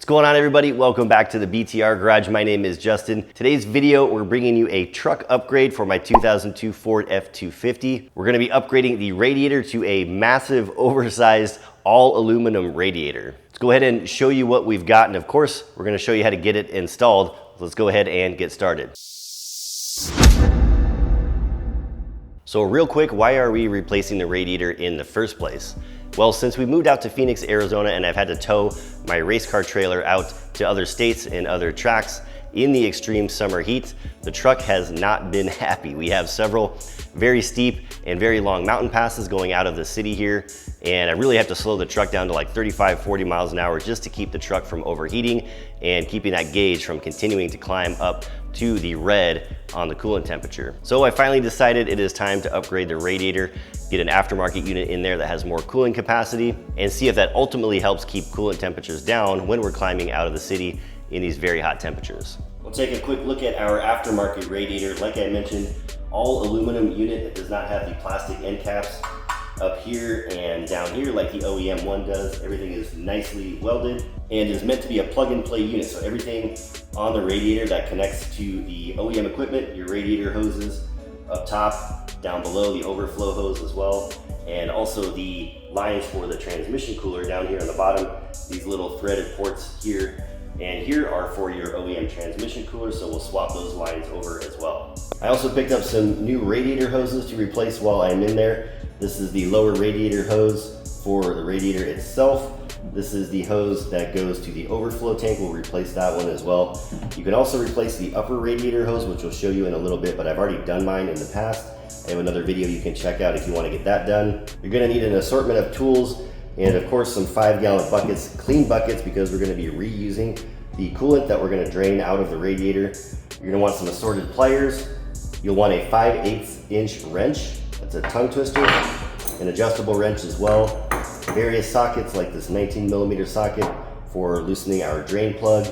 going on, everybody? Welcome back to the BTR Garage. My name is Justin. Today's video, we're bringing you a truck upgrade for my 2002 Ford F-250. We're gonna be upgrading the radiator to a massive, oversized, all aluminum radiator. Let's go ahead and show you what we've got, and of course, we're gonna show you how to get it installed. Let's go ahead and get started. So real quick, why are we replacing the radiator in the first place? Well, since we moved out to Phoenix, Arizona, and I've had to tow my race car trailer out to other states and other tracks in the extreme summer heat, the truck has not been happy. We have several very steep and very long mountain passes going out of the city here, and I really have to slow the truck down to like 35, 40 miles an hour just to keep the truck from overheating and keeping that gauge from continuing to climb up to the red on the coolant temperature. So I finally decided it is time to upgrade the radiator, get an aftermarket unit in there that has more cooling capacity, and see if that ultimately helps keep coolant temperatures down when we're climbing out of the city in these very hot temperatures. We'll take a quick look at our aftermarket radiator. Like I mentioned, all aluminum unit. It does not have the plastic end caps up here and down here like the OEM one does. Everything is nicely welded and is meant to be a plug-and-play unit. So everything on the radiator that connects to the OEM equipment, your radiator hoses up top, down below, the overflow hose as well, and also the lines for the transmission cooler down here on the bottom. These little threaded ports here and here are for your OEM transmission cooler, so we'll swap those lines over as well. I also picked up some new radiator hoses to replace while I'm in there. This is the lower radiator hose for the radiator itself. This is the hose that goes to the overflow tank. We'll replace that one as well. You can also replace the upper radiator hose, which we'll show you in a little bit, but I've already done mine in the past. I have another video you can check out if you want to get that done. You're going to need an assortment of tools and of course some 5-gallon buckets, clean buckets, because we're going to be reusing the coolant that we're going to drain out of the radiator. You're going to want some assorted pliers. You'll want a 5/8 inch wrench. That's a tongue twister, an adjustable wrench as well, various sockets like this 19mm socket for loosening our drain plug,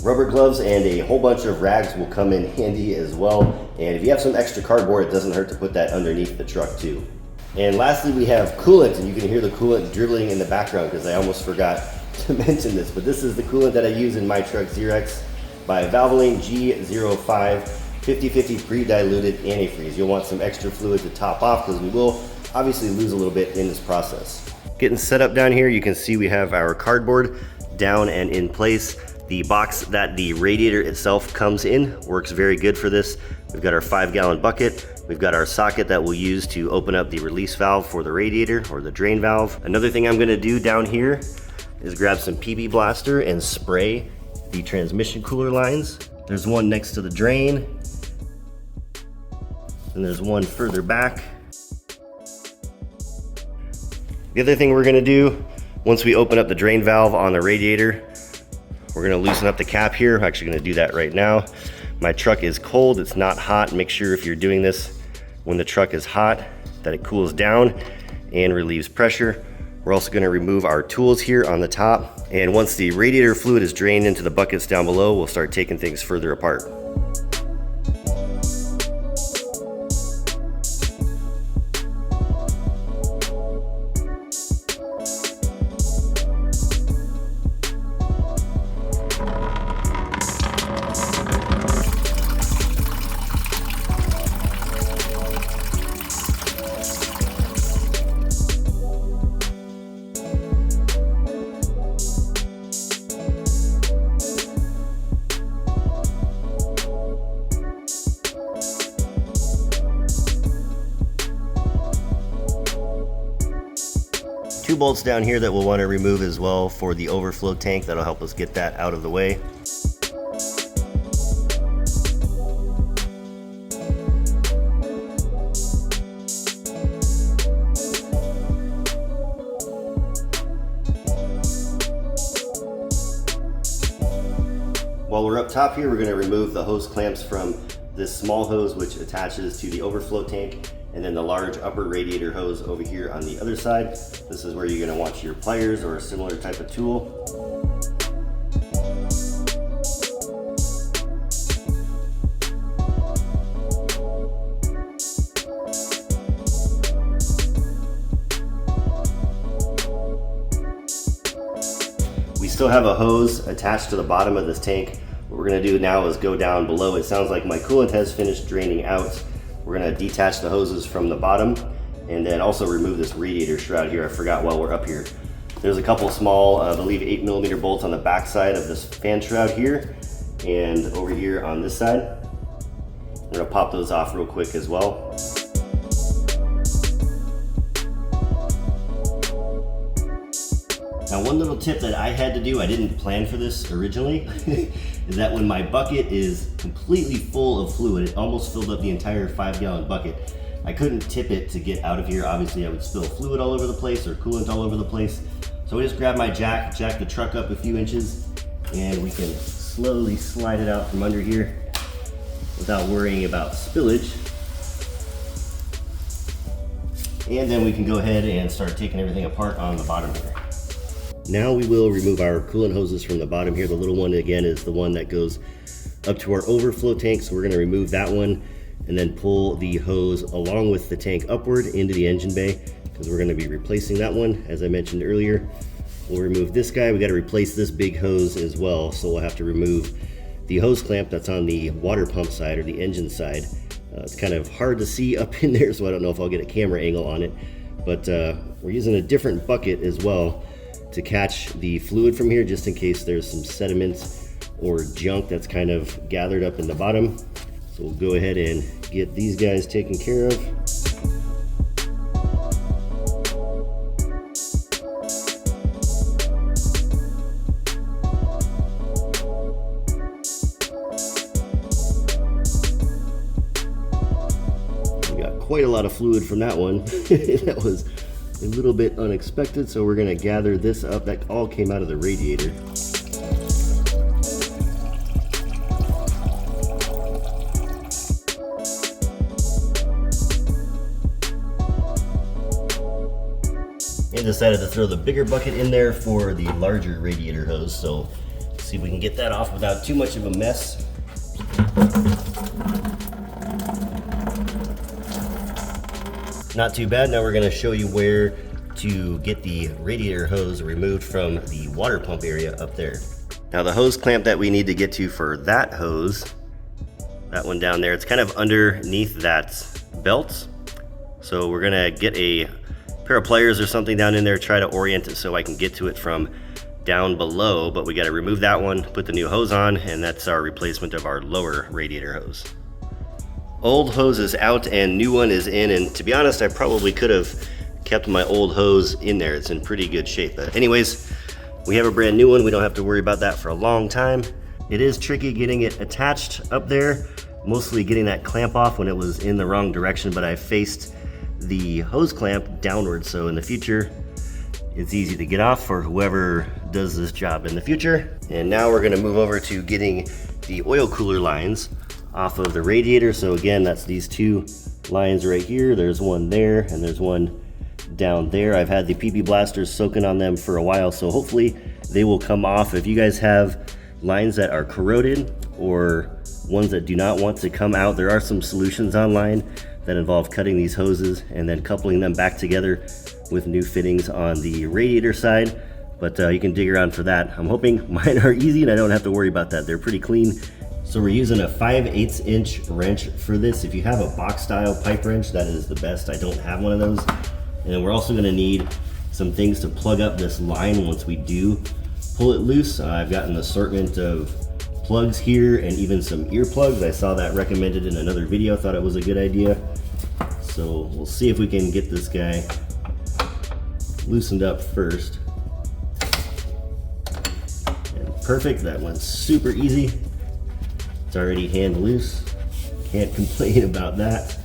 rubber gloves, and a whole bunch of rags will come in handy as well. And if you have some extra cardboard, it doesn't hurt to put that underneath the truck too. And lastly, we have coolant, and you can hear the coolant dribbling in the background because I almost forgot to mention this, but this is the coolant that I use in my truck, Zerex by Valvoline G05 50/50 pre-diluted antifreeze. You'll want some extra fluid to top off because we will obviously lose a little bit in this process. Getting set up down here, you can see we have our cardboard down and in place. The box that the radiator itself comes in works very good for this. We've got our 5-gallon bucket. We've got our socket that we'll use to open up the release valve for the radiator or the drain valve. Another thing I'm gonna do down here is grab some PB Blaster and spray the transmission cooler lines. There's one next to the drain, and there's one further back. The other thing we're gonna do, once we open up the drain valve on the radiator, we're gonna loosen up the cap here. I'm actually gonna do that right now. My truck is cold, it's not hot. Make sure if you're doing this when the truck is hot, that it cools down and relieves pressure. We're also gonna remove our tools here on the top. And once the radiator fluid is drained into the buckets down below, we'll start taking things further apart. Two bolts down here that we'll want to remove as well for the overflow tank. That'll help us get that out of the way. While we're up top here, we're going to remove the hose clamps from this small hose which attaches to the overflow tank, and then the large upper radiator hose over here on the other side. This is where you're going to want your pliers or a similar type of tool. also have a hose attached to the bottom of this tank. What we're gonna do now is go down below. It sounds like my coolant has finished draining out. We're gonna detach the hoses from the bottom and then also remove this radiator shroud here. I forgot while we're up here. There's a couple small, I believe 8mm bolts on the back side of this fan shroud here and over here on this side. We're gonna pop those off real quick as well. Now, one little tip that I had to do, I didn't plan for this originally, is that when my bucket is completely full of fluid, it almost filled up the entire 5-gallon bucket, I couldn't tip it to get out of here. Obviously, I would spill fluid all over the place or coolant all over the place. So I just grabbed my jack the truck up a few inches, and we can slowly slide it out from under here without worrying about spillage. And then we can go ahead and start taking everything apart on the bottom here. Now we will remove our coolant hoses from the bottom here. The little one, again, is the one that goes up to our overflow tank. So we're gonna remove that one and then pull the hose along with the tank upward into the engine bay because we're gonna be replacing that one. As I mentioned earlier, we'll remove this guy. We gotta replace this big hose as well. So we'll have to remove the hose clamp that's on the water pump side or the engine side. It's kind of hard to see up in there, so I don't know if I'll get a camera angle on it. But we're using a different bucket as well to catch the fluid from here, just in case there's some sediments or junk that's kind of gathered up in the bottom. So we'll go ahead and get these guys taken care of. We got quite a lot of fluid from that one. That was a little bit unexpected, so we're gonna gather this up. That all came out of the radiator. And decided to throw the bigger bucket in there for the larger radiator hose, so see if we can get that off without too much of a mess. Not too bad. Now we're going to show you where to get the radiator hose removed from the water pump area up there. Now the hose clamp that we need to get to for that hose, that one down there, it's kind of underneath that belt. So we're going to get a pair of pliers or something down in there, try to orient it so I can get to it from down below, but we got to remove that one, put the new hose on, and that's our replacement of our lower radiator hose. Old hose is out and new one is in, and to be honest, I probably could have kept my old hose in there. It's in pretty good shape. But anyways, we have a brand new one. We don't have to worry about that for a long time. It is tricky getting it attached up there, mostly getting that clamp off when it was in the wrong direction, but I faced the hose clamp downward, so in the future, it's easy to get off for whoever does this job in the future. And now we're gonna move over to getting the oil cooler lines off of the radiator. So again, that's these two lines right here. There's one there and there's one down there. I've had the PP blasters soaking on them for a while, so hopefully they will come off. If you guys have lines that are corroded or ones that do not want to come out, there are some solutions online that involve cutting these hoses and then coupling them back together with new fittings on the radiator side. But you can dig around for that. I'm hoping mine are easy and I don't have to worry about that. They're pretty clean. So we're using a 5/8 inch wrench for this. If you have a box style pipe wrench, that is the best. I don't have one of those. And then we're also gonna need some things to plug up this line once we do pull it loose. I've got an assortment of plugs here and even some earplugs. I saw that recommended in another video, thought it was a good idea. So we'll see if we can get this guy loosened up first. And perfect, that went super easy. It's already hand loose, can't complain about that.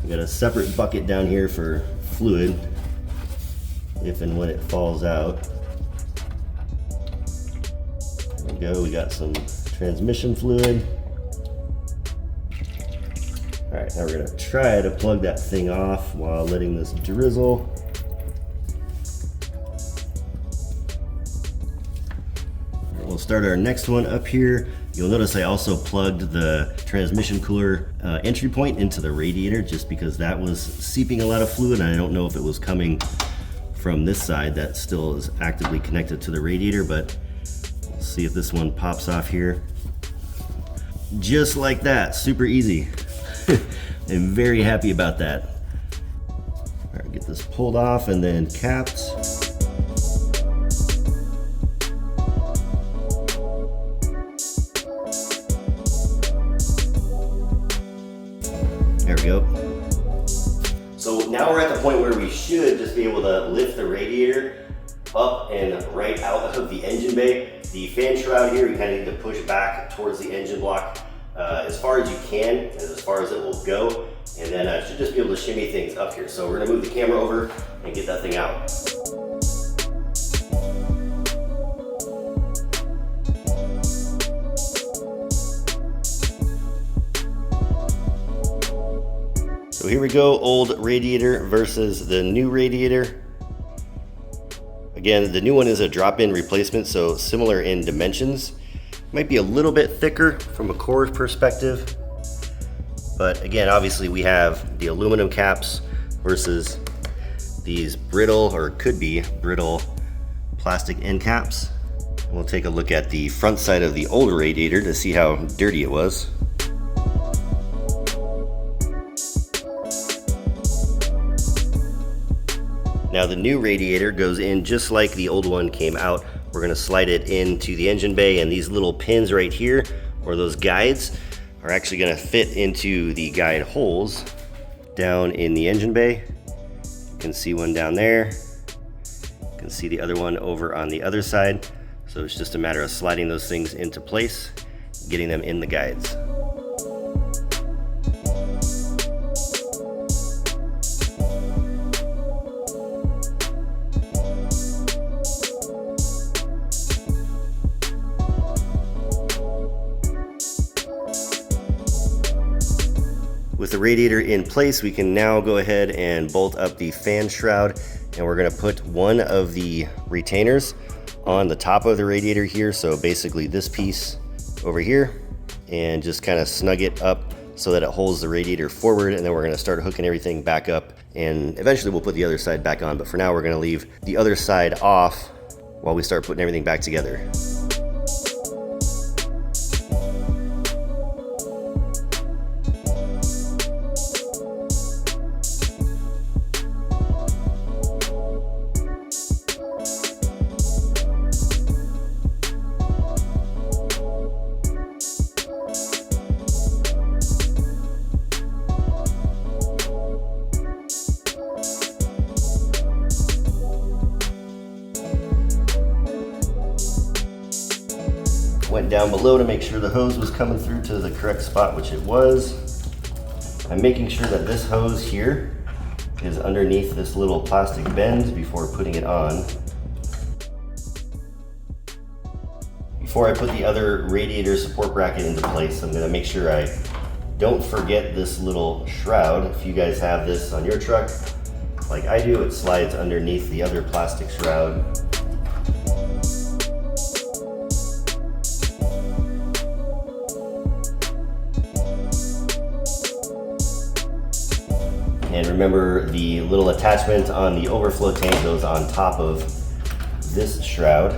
We got a separate bucket down here for fluid, if and when it falls out. There we go, we got some transmission fluid. All right, now we're gonna try to plug that thing off while letting this drizzle. We'll start our next one up here. You'll notice I also plugged the transmission cooler entry point into the radiator just because that was seeping a lot of fluid and I don't know if it was coming from this side that still is actively connected to the radiator, but we'll see if this one pops off here. Just like that, super easy. I'm very happy about that. All right, get this pulled off and then capped. There we go. So now we're at the point where we should just be able to lift the radiator up and right out of the engine bay. The fan shroud here, you kind of need to push back towards the engine block as far as you can, as far as it will go. And then I should just be able to shimmy things up here. So we're gonna move the camera over and get that thing out. So here we go, old radiator versus the new radiator. Again, the new one is a drop-in replacement, so similar in dimensions. Might be a little bit thicker from a core perspective. But again, obviously we have the aluminum caps versus these brittle, or could be brittle, plastic end caps. And we'll take a look at the front side of the old radiator to see how dirty it was. Now the new radiator goes in just like the old one came out. We're gonna slide it into the engine bay, and these little pins right here, or those guides, are actually gonna fit into the guide holes down in the engine bay. You can see one down there. You can see the other one over on the other side. So it's just a matter of sliding those things into place, getting them in the guides. With the radiator in place, we can now go ahead and bolt up the fan shroud, and we're gonna put one of the retainers on the top of the radiator here. So basically this piece over here, and just kind of snug it up so that it holds the radiator forward, and then we're gonna start hooking everything back up, and eventually we'll put the other side back on. But for now, we're gonna leave the other side off while we start putting everything back together. Went down below to make sure the hose was coming through to the correct spot, which it was. I'm making sure that this hose here is underneath this little plastic bend before putting it on. Before I put the other radiator support bracket into place, I'm gonna make sure I don't forget this little shroud. If you guys have this on your truck, like I do, it slides underneath the other plastic shroud. And remember, the little attachment on the overflow tank goes on top of this shroud.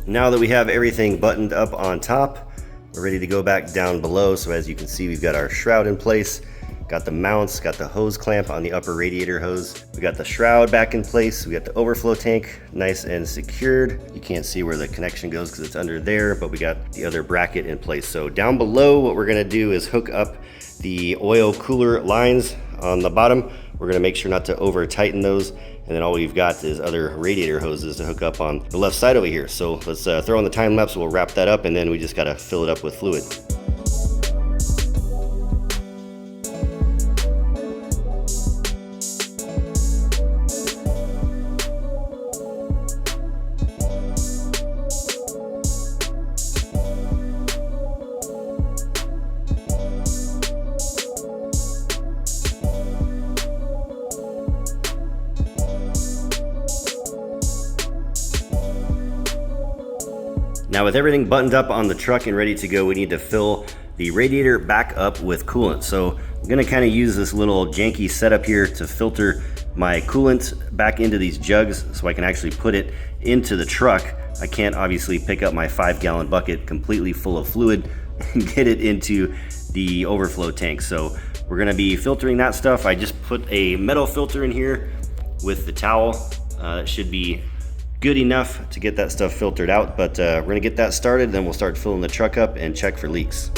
Now that we have everything buttoned up on top, we're ready to go back down below. So as you can see, we've got our shroud in place, got the mounts, got the hose clamp on the upper radiator hose. We got the shroud back in place. We got the overflow tank nice and secured. You can't see where the connection goes because it's under there, but we got the other bracket in place. So down below, what we're gonna do is hook up the oil cooler lines on the bottom. We're gonna make sure not to over tighten those. And then all we've got is other radiator hoses to hook up on the left side over here. So let's throw on the time lapse, we'll wrap that up, and then we just gotta fill it up with fluid. Now with everything buttoned up on the truck and ready to go, we need to fill the radiator back up with coolant. So I'm gonna kind of use this little janky setup here to filter my coolant back into these jugs so I can actually put it into the truck. I can't obviously pick up my 5-gallon bucket completely full of fluid and get it into the overflow tank. So we're gonna be filtering that stuff. I just put a metal filter in here with the towel. That should be good enough to get that stuff filtered out, but we're gonna get that started, then we'll start filling the truck up and check for leaks.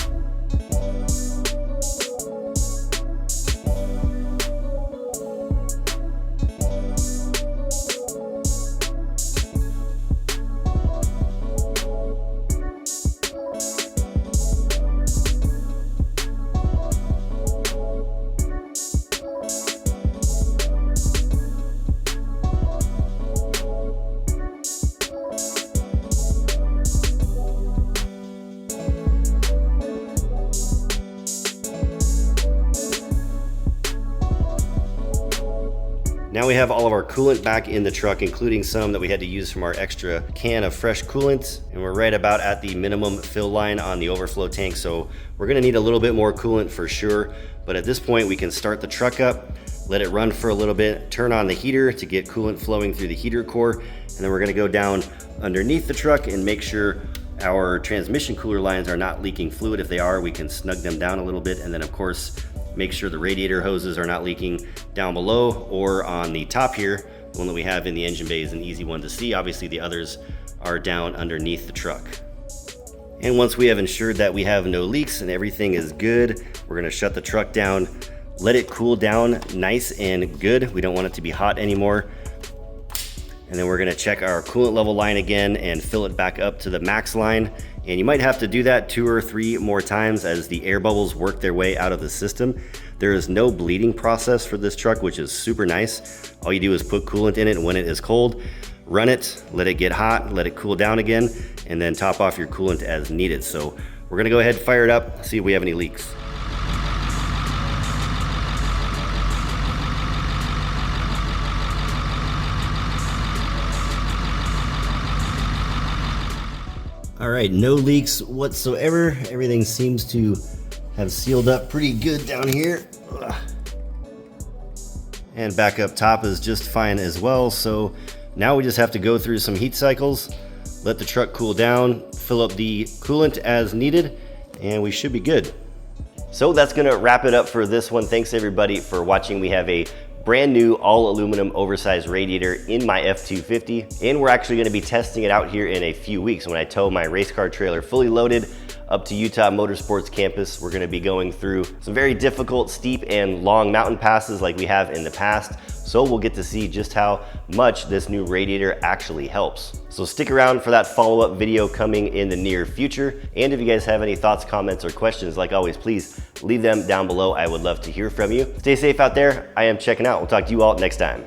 Now we have all of our coolant back in the truck, including some that we had to use from our extra can of fresh coolant. And we're right about at the minimum fill line on the overflow tank. So we're gonna need a little bit more coolant for sure. But at this point, we can start the truck up, let it run for a little bit, turn on the heater to get coolant flowing through the heater core. And then we're gonna go down underneath the truck and make sure our transmission cooler lines are not leaking fluid. If they are, we can snug them down a little bit. And then of course, make sure the radiator hoses are not leaking down below or on the top here. The one that we have in the engine bay is an easy one to see. Obviously the others are down underneath the truck. And once we have ensured that we have no leaks and everything is good, we're gonna shut the truck down, let it cool down nice and good. We don't want it to be hot anymore. And then we're gonna check our coolant level line again and fill it back up to the max line. And you might have to do that 2 or 3 more times as the air bubbles work their way out of the system. There is no bleeding process for this truck, which is super nice. All you do is put coolant in it, and when it is cold, run it, let it get hot, let it cool down again, and then top off your coolant as needed. So we're gonna go ahead, fire it up, see if we have any leaks. All right, no leaks whatsoever. Everything seems to have sealed up pretty good down here. Ugh. And back up top is just fine as well. So now we just have to go through some heat cycles, let the truck cool down, fill up the coolant as needed, and we should be good. So that's gonna wrap it up for this one. Thanks everybody for watching. We have a brand new all aluminum oversized radiator in my F-250, and we're actually gonna be testing it out here in a few weeks when I tow my race car trailer fully loaded up to Utah Motorsports campus. We're gonna be going through some very difficult, steep and long mountain passes like we have in the past. So we'll get to see just how much this new radiator actually helps. So stick around for that follow-up video coming in the near future. And if you guys have any thoughts, comments, or questions, like always, please leave them down below. I would love to hear from you. Stay safe out there. I am checking out. We'll talk to you all next time.